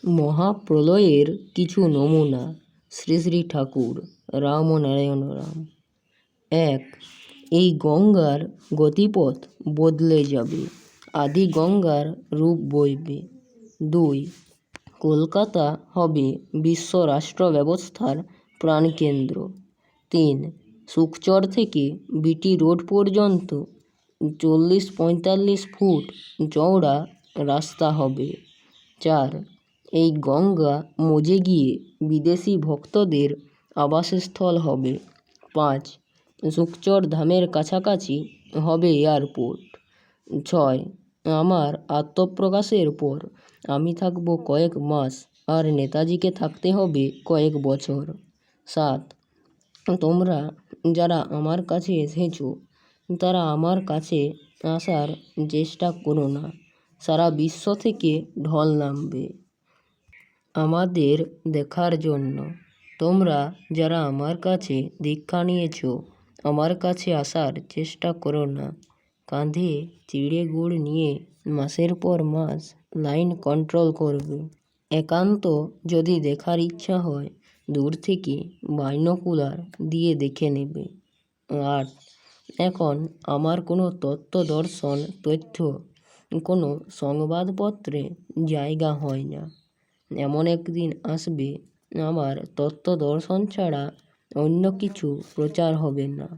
মহাপ্রলয়ের কিছু নমুনা। শ্রী শ্রী ঠাকুর রামনারায়ণ রাম। 1. এই গঙ্গার গতিপথ বদলে যাবে, আদি গঙ্গার রূপ বইবে। 2. কলকাতা হবে বিশ্ব রাষ্ট্র ব্যবস্থার প্রাণকেন্দ্র। 3. সুকচর থেকে বিটি রোড পর্যন্ত 40-45 ফুট চওড়া রাস্তা হবে। 4. এই গঙ্গা মজে গিয়ে বিদেশি ভক্তদের আবাসস্থল হবে। 5. সুকচর ধামের কাছাকাছি হবে এয়ারপোর্ট। 6. আমার আত্মপ্রকাশের পর আমি থাকব কয়েক মাস, আর নেতাজিকে থাকতে হবে কয়েক বছর। 7. তোমরা যারা আমার কাছে এসেছো তারা আমার কাছে আসার চেষ্টা করো না। সারা বিশ্ব থেকে ঢল নামবে আমাদের দেখার জন্য। তোমরা যারা আমার কাছে দীক্ষা নিয়েছো আমার কাছে আসার চেষ্টা করো না। কাঁধে চিড়ে গুড় নিয়ে মাসের পর মাস লাইন কন্ট্রোল করবে। একান্ত যদি দেখার ইচ্ছা হয় দূর থেকে বাইনোকুলার দিয়ে দেখে নেবে। 8. এখন আমার কোনো তত্ত্ব দর্শন তথ্য কোনো সংবাদপত্রে জায়গা হয় না। এমন একদিন আসবে আমার তত্ত্ব দর্শন ছাড়া অন্য কিছু প্রচার হবে না।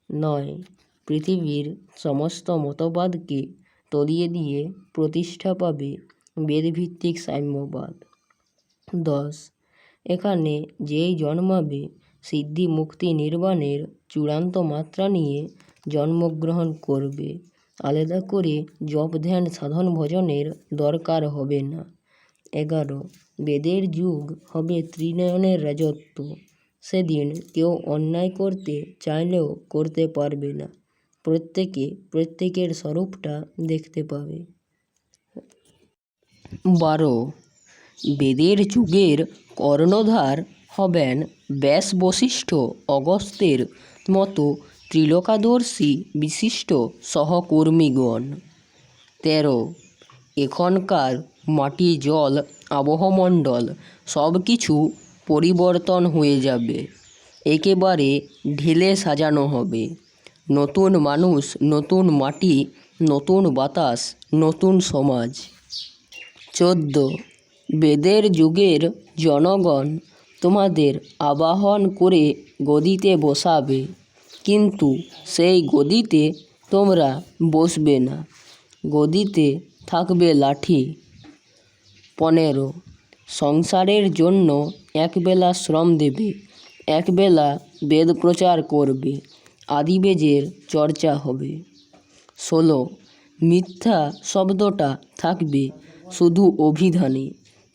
9. পৃথিবীর সমস্ত মতবাদকে তলিয়ে দিয়ে প্রতিষ্ঠা পাবে বেদভিত্তিক সাম্যবাদ। 10. এখানে যেই জন্মাবে সিদ্ধি মুক্তি নির্বাণের চূড়ান্ত মাত্রা নিয়ে জন্মগ্রহণ করবে। আলাদা করে জপ ধ্যান সাধন ভজনের দরকার হবে না। 11. বেদের যুগ হবে ত্রিনয়নের রাজত্ব। সেদিন কেউ অন্যায় করতে চাইলেও করতে পারবে না। প্রত্যেকে প্রত্যেকের স্বরূপটা দেখতে পাবে। 12. বেদের যুগের কর্ণধার হবেন ব্যাস বশিষ্ঠ অগস্ত্যের মতো ত্রিলোকাদর্শী বিশিষ্ট সহকর্মীগণ। 13. এখনকার মাটি জল আবহমণ্ডল সব কিছু পরিবর্তন হয়ে যাবে, একেবারে ঢেলে সাজানো হবে। নতুন মানুষ, নতুন মাটি, নতুন বাতাস, নতুন সমাজ। 14. বেদের যুগের জনগণ তোমাদের আবাহন করে গদিতে বসাবে, কিন্তু সেই গদিতে তোমরা বসবে না, গদিতে থাকবে লাঠি। 15. সংসারের জন্য একবেলা শ্রম দেবে, একবেলা বেদ প্রচার করবে, আদিবেদের চর্চা হবে। 16. মিথ্যা শব্দটা থাকবে শুধু অভিধানে,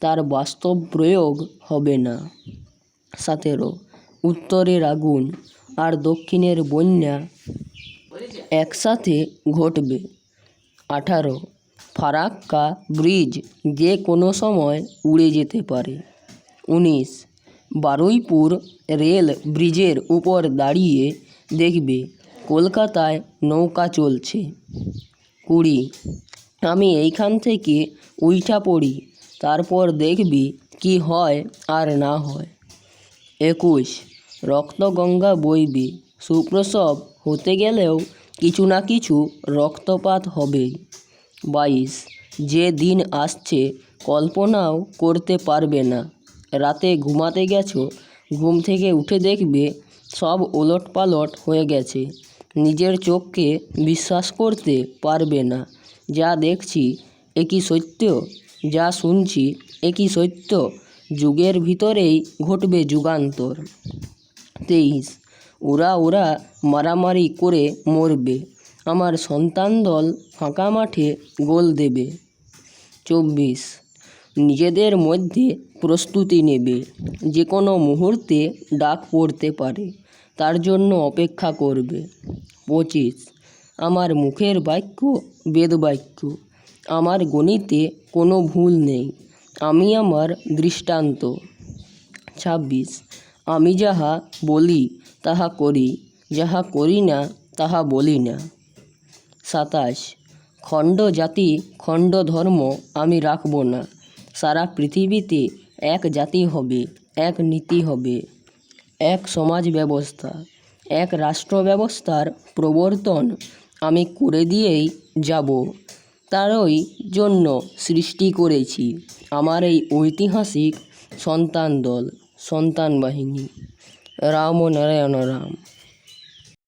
তার বাস্তব প্রয়োগ হবে না। 17. উত্তরের আগুন আর দক্ষিণের বন্যা একসাথে ঘটবে। 18. ফারাক্কা ব্রিজ যে কোনো সময় উড়ে যেতে পারে। 19. বারুইপুর রেল ব্রিজের উপর দাঁড়িয়ে দেখবে কলকাতায় নৌকা চলছে। 20. আমি এইখান থেকে উইঠা পড়ি, তারপর দেখবি কি হয় আর না হয়। 21. রক্তগঙ্গা বইবে, সুপ্রসব হতে গেলেও কিছু না কিছু রক্তপাত হবেই। 22. যে দিন আসছে কল্পনাও করতে পারবে না। রাতে ঘুমাতে গেছো, ঘুম থেকে উঠে দেখবে সব ওলটপালট হয়ে গেছে। নিজের চোখকে বিশ্বাস করতে পারবে না। যা দেখছি এ কি সত্য? যা শুনছি এ কি সত্য? যুগের ভিতরেই ঘটবে যুগান্তর। 23. ওরা মারামারি করে মরবে, আমার সন্তান দল ফাঁকা মাঠে গোল দেবে। 24. নিজেদের মধ্যে প্রস্তুতি নেবে, যে কোনো মুহূর্তে ডাক পড়তে পারে, তার জন্য অপেক্ষা করবে। 25. আমার মুখের বাক্য বেদবাক্য, আমার গণিতে কোনো ভুল নেই, আমি আমার দৃষ্টান্ত। 26. আমি যাহা বলি তাহা করি, যাহা করি না তাহা বলি না। 27. খণ্ড জাতি খণ্ড ধর্ম আমি রাখব না, সারা পৃথিবীতে এক জাতি হবে, এক নীতি হবে, এক সমাজ ব্যবস্থা, এক রাষ্ট্র ব্যবস্থার প্রবর্তন আমি করে দিয়েই যাব। তারই জন্য সৃষ্টি করেছি আমার এই ঐতিহাসিক সন্তান দল, সন্তান বাহিনী। রাম ও নারায়ণ রাম।